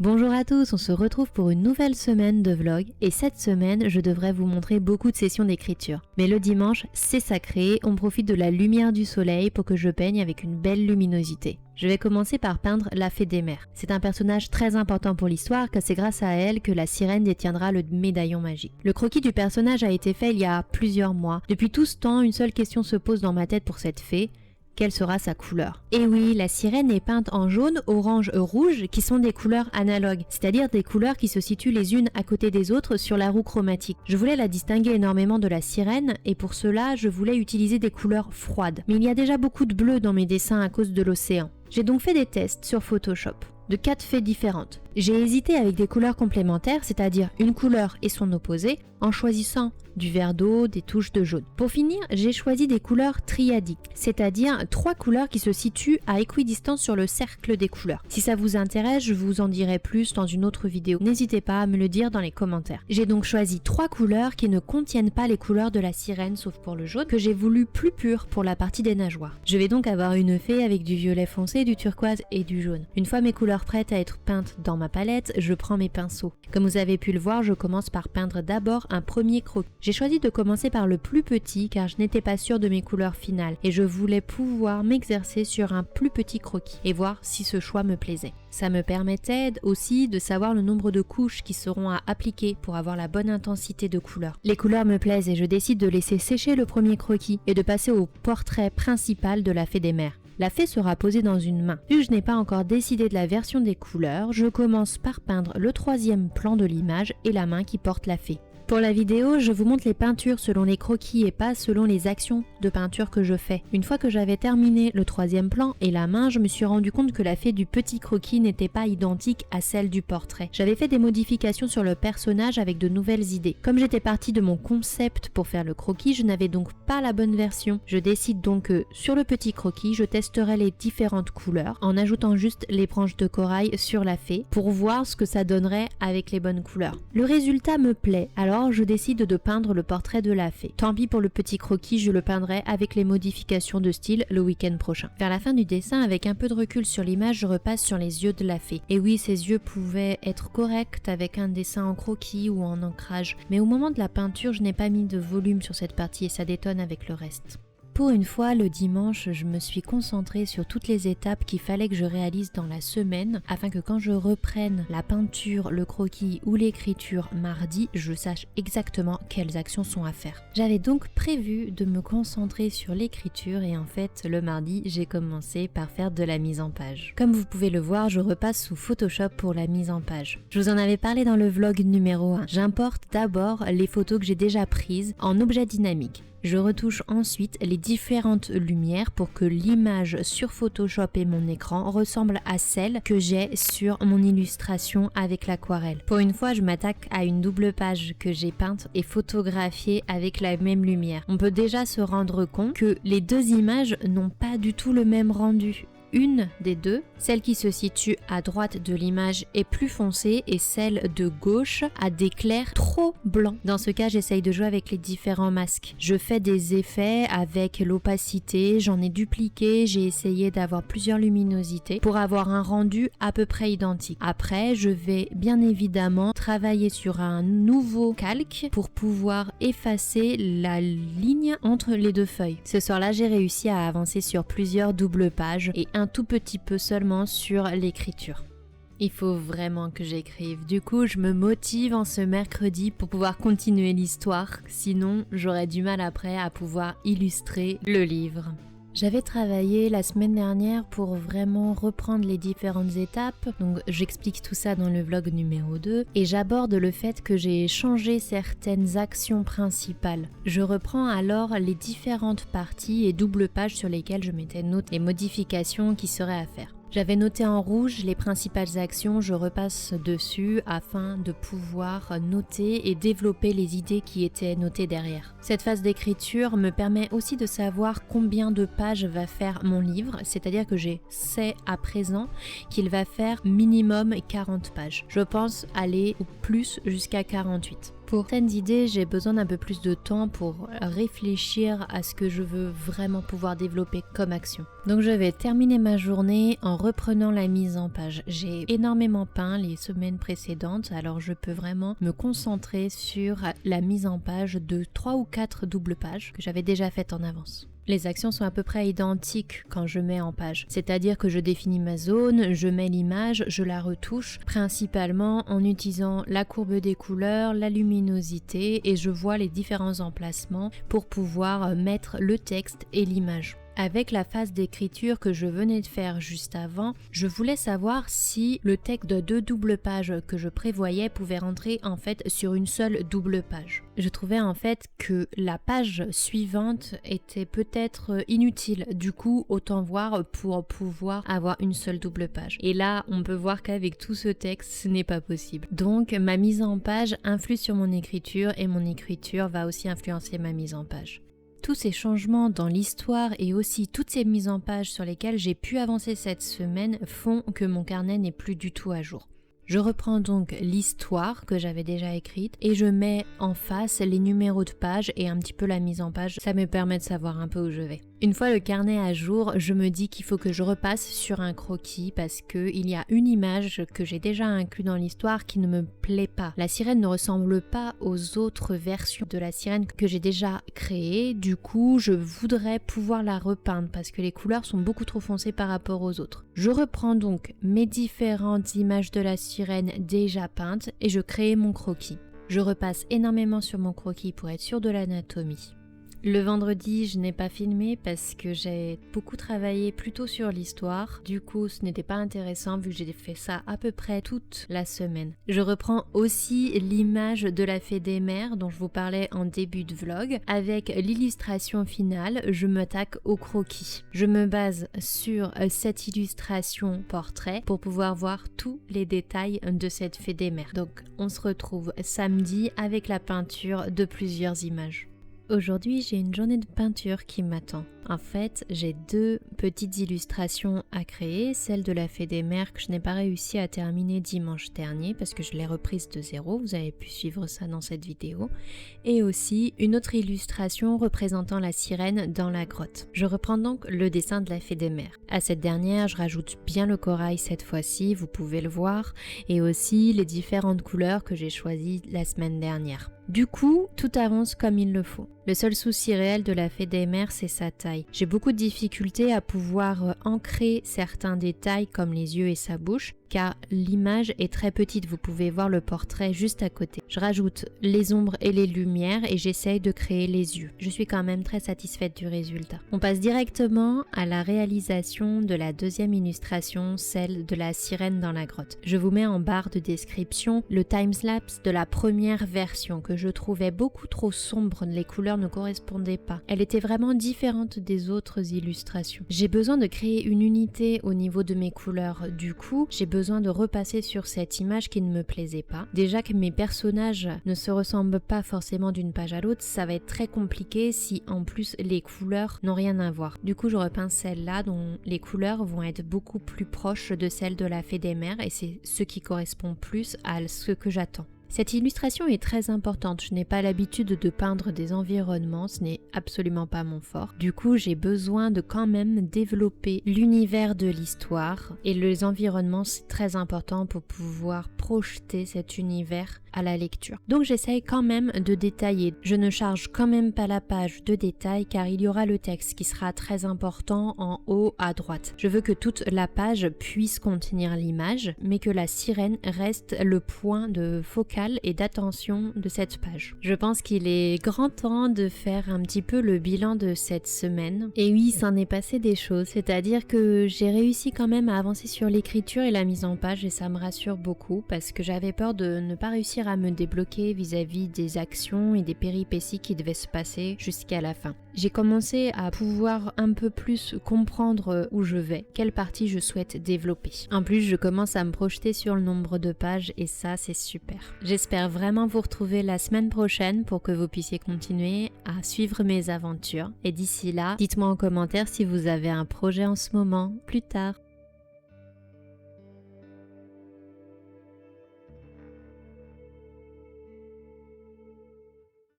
Bonjour à tous, on se retrouve pour une nouvelle semaine de vlog et cette semaine je devrais vous montrer beaucoup de sessions d'écriture. Mais le dimanche c'est sacré, on profite de la lumière du soleil pour que je peigne avec une belle luminosité. Je vais commencer par peindre la fée des mers. C'est un personnage très important pour l'histoire car c'est grâce à elle que la sirène détiendra le médaillon magique. Le croquis du personnage a été fait il y a plusieurs mois. Depuis tout ce temps, une seule question se pose dans ma tête pour cette fée. Quelle sera sa couleur? Et oui, la sirène est peinte en jaune, orange, rouge, qui sont des couleurs analogues, c'est-à-dire des couleurs qui se situent les unes à côté des autres sur la roue chromatique. Je voulais la distinguer énormément de la sirène, et pour cela, je voulais utiliser des couleurs froides. Mais il y a déjà beaucoup de bleu dans mes dessins à cause de l'océan. J'ai donc fait des tests sur Photoshop, de 4 fées différentes. J'ai hésité avec des couleurs complémentaires, c'est-à-dire une couleur et son opposé, en choisissant du vert d'eau, des touches de jaune. Pour finir, j'ai choisi des couleurs triadiques, c'est-à-dire 3 couleurs qui se situent à équidistance sur le cercle des couleurs. Si ça vous intéresse, je vous en dirai plus dans une autre vidéo. N'hésitez pas à me le dire dans les commentaires. J'ai donc choisi 3 couleurs qui ne contiennent pas les couleurs de la sirène, sauf pour le jaune, que j'ai voulu plus pur pour la partie des nageoires. Je vais donc avoir une fée avec du violet foncé, du turquoise et du jaune. Une fois mes couleurs prêtes à être peintes dans ma palette, je prends mes pinceaux. Comme vous avez pu le voir, je commence par peindre d'abord un premier croquis. J'ai choisi de commencer par le plus petit car je n'étais pas sûre de mes couleurs finales et je voulais pouvoir m'exercer sur un plus petit croquis et voir si ce choix me plaisait. Ça me permettait aussi de savoir le nombre de couches qui seront à appliquer pour avoir la bonne intensité de couleurs. Les couleurs me plaisent et je décide de laisser sécher le premier croquis et de passer au portrait principal de la fée des mers. La fée sera posée dans une main. Vu que je n'ai pas encore décidé de la version des couleurs, je commence par peindre le 3e plan de l'image et la main qui porte la fée. Pour la vidéo, je vous montre les peintures selon les croquis et pas selon les actions de peinture que je fais. Une fois que j'avais terminé le 3e plan et la main, je me suis rendu compte que la fée du petit croquis n'était pas identique à celle du portrait. J'avais fait des modifications sur le personnage avec de nouvelles idées. Comme j'étais partie de mon concept pour faire le croquis, je n'avais donc pas la bonne version. Je décide donc que sur le petit croquis, je testerai les différentes couleurs en ajoutant juste les branches de corail sur la fée pour voir ce que ça donnerait avec les bonnes couleurs. Le résultat me plaît, alors je décide de peindre le portrait de la fée. Tant pis pour le petit croquis, je le peindrai avec les modifications de style le week-end prochain. Vers la fin du dessin, avec un peu de recul sur l'image, je repasse sur les yeux de la fée. Et oui, ses yeux pouvaient être corrects avec un dessin en croquis ou en ancrage, mais au moment de la peinture, je n'ai pas mis de volume sur cette partie et ça détonne avec le reste. Pour une fois, le dimanche, je me suis concentrée sur toutes les étapes qu'il fallait que je réalise dans la semaine afin que quand je reprenne la peinture, le croquis ou l'écriture mardi, je sache exactement quelles actions sont à faire. J'avais donc prévu de me concentrer sur l'écriture et en fait, le mardi, j'ai commencé par faire de la mise en page. Comme vous pouvez le voir, je repasse sous Photoshop pour la mise en page. Je vous en avais parlé dans le vlog numéro 1. J'importe d'abord les photos que j'ai déjà prises en objet dynamique. Je retouche ensuite les différentes lumières pour que l'image sur Photoshop et mon écran ressemble à celle que j'ai sur mon illustration avec l'aquarelle. Pour une fois, je m'attaque à une double page que j'ai peinte et photographiée avec la même lumière. On peut déjà se rendre compte que les deux images n'ont pas du tout le même rendu. Une des deux, celle qui se situe à droite de l'image est plus foncée et celle de gauche a des clairs trop blancs. Dans ce cas, j'essaye de jouer avec les différents masques. Je fais des effets avec l'opacité, j'en ai dupliqué, j'ai essayé d'avoir plusieurs luminosités pour avoir un rendu à peu près identique. Après, je vais bien évidemment travailler sur un nouveau calque pour pouvoir effacer la ligne entre les deux feuilles. Ce soir-là, j'ai réussi à avancer sur plusieurs doubles pages et un tout petit peu seulement sur l'écriture. Il faut vraiment que j'écrive. Du coup, je me motive en ce mercredi pour pouvoir continuer l'histoire. Sinon, j'aurais du mal après à pouvoir illustrer le livre. J'avais travaillé la semaine dernière pour vraiment reprendre les différentes étapes, donc j'explique tout ça dans le vlog numéro 2 et j'aborde le fait que j'ai changé certaines actions principales. Je reprends alors les différentes parties et doubles pages sur lesquelles je m'étais noté les modifications qui seraient à faire. J'avais noté en rouge les principales actions, je repasse dessus afin de pouvoir noter et développer les idées qui étaient notées derrière. Cette phase d'écriture me permet aussi de savoir combien de pages va faire mon livre, c'est-à-dire que je sais à présent qu'il va faire minimum 40 pages. Je pense aller au plus jusqu'à 48. Pour certaines idées, j'ai besoin d'un peu plus de temps pour réfléchir à ce que je veux vraiment pouvoir développer comme action. Donc je vais terminer ma journée en reprenant la mise en page. J'ai énormément peint les semaines précédentes, alors je peux vraiment me concentrer sur la mise en page de 3 ou 4 doubles pages que j'avais déjà faites en avance. Les actions sont à peu près identiques quand je mets en page, c'est-à-dire que je définis ma zone, je mets l'image, je la retouche, principalement en utilisant la courbe des couleurs, la luminosité et je vois les différents emplacements pour pouvoir mettre le texte et l'image. Avec la phase d'écriture que je venais de faire juste avant, je voulais savoir si le texte de 2 doubles pages que je prévoyais pouvait rentrer en fait sur une seule double page. Je trouvais en fait que la page suivante était peut-être inutile, du coup autant voir pour pouvoir avoir une seule double page. Et là on peut voir qu'avec tout ce texte ce n'est pas possible. Donc ma mise en page influe sur mon écriture et mon écriture va aussi influencer ma mise en page. Tous ces changements dans l'histoire et aussi toutes ces mises en page sur lesquelles j'ai pu avancer cette semaine font que mon carnet n'est plus du tout à jour. Je reprends donc l'histoire que j'avais déjà écrite et je mets en face les numéros de page et un petit peu la mise en page, ça me permet de savoir un peu où je vais. Une fois le carnet à jour, je me dis qu'il faut que je repasse sur un croquis parce qu'il y a une image que j'ai déjà inclue dans l'histoire qui ne me plaît pas. La sirène ne ressemble pas aux autres versions de la sirène que j'ai déjà créée, du coup je voudrais pouvoir la repeindre parce que les couleurs sont beaucoup trop foncées par rapport aux autres. Je reprends donc mes différentes images de la sirène déjà peintes et je crée mon croquis. Je repasse énormément sur mon croquis pour être sûre de l'anatomie. Le vendredi, je n'ai pas filmé parce que j'ai beaucoup travaillé plutôt sur l'histoire. Du coup, ce n'était pas intéressant vu que j'ai fait ça à peu près toute la semaine. Je reprends aussi l'image de la fée des mers dont je vous parlais en début de vlog. Avec l'illustration finale, je m'attaque au croquis. Je me base sur cette illustration portrait pour pouvoir voir tous les détails de cette fée des mers. Donc, on se retrouve samedi avec la peinture de plusieurs images. Aujourd'hui, j'ai une journée de peinture qui m'attend. En fait, j'ai 2 petites illustrations à créer, celle de la fée des mers que je n'ai pas réussi à terminer dimanche dernier parce que je l'ai reprise de zéro, vous avez pu suivre ça dans cette vidéo, et aussi une autre illustration représentant la sirène dans la grotte. Je reprends donc le dessin de la fée des mers. À cette dernière, je rajoute bien le corail cette fois-ci, vous pouvez le voir, et aussi les différentes couleurs que j'ai choisies la semaine dernière. Du coup, tout avance comme il le faut. Le seul souci réel de la fée des mers, c'est sa taille. J'ai beaucoup de difficultés à pouvoir ancrer certains détails comme les yeux et sa bouche, car l'image est très petite, vous pouvez voir le portrait juste à côté. Je rajoute les ombres et les lumières et j'essaye de créer les yeux. Je suis quand même très satisfaite du résultat. On passe directement à la réalisation de la deuxième illustration, celle de la sirène dans la grotte. Je vous mets en barre de description le timelapse de la première version que je trouvais beaucoup trop sombre, les couleurs ne correspondaient pas. Elle était vraiment différente des autres illustrations. J'ai besoin de créer une unité au niveau de mes couleurs, du coup j'ai besoin de repasser sur cette image qui ne me plaisait pas. Déjà que mes personnages ne se ressemblent pas forcément d'une page à l'autre, ça va être très compliqué si en plus les couleurs n'ont rien à voir. Du coup je repeins celle-là dont les couleurs vont être beaucoup plus proches de celles de la fée des mers et c'est ce qui correspond plus à ce que j'attends. Cette illustration est très importante, je n'ai pas l'habitude de peindre des environnements, ce n'est absolument pas mon fort. Du coup, j'ai besoin de quand même développer l'univers de l'histoire et les environnements, c'est très important pour pouvoir projeter cet univers à la lecture. Donc j'essaye quand même de détailler. Je ne charge quand même pas la page de détails car il y aura le texte qui sera très important en haut à droite. Je veux que toute la page puisse contenir l'image, mais que la sirène reste le point de focal et d'attention de cette page. Je pense qu'il est grand temps de faire un petit peu le bilan de cette semaine. Et oui, s'en est passé des choses, c'est-à-dire que j'ai réussi quand même à avancer sur l'écriture et la mise en page et ça me rassure beaucoup parce que j'avais peur de ne pas réussir à me débloquer vis-à-vis des actions et des péripéties qui devaient se passer jusqu'à la fin. J'ai commencé à pouvoir un peu plus comprendre où je vais, quelle partie je souhaite développer. En plus, je commence à me projeter sur le nombre de pages et ça, c'est super. J'espère vraiment vous retrouver la semaine prochaine pour que vous puissiez continuer à suivre mes aventures. Et d'ici là, dites-moi en commentaire si vous avez un projet en ce moment. Plus tard.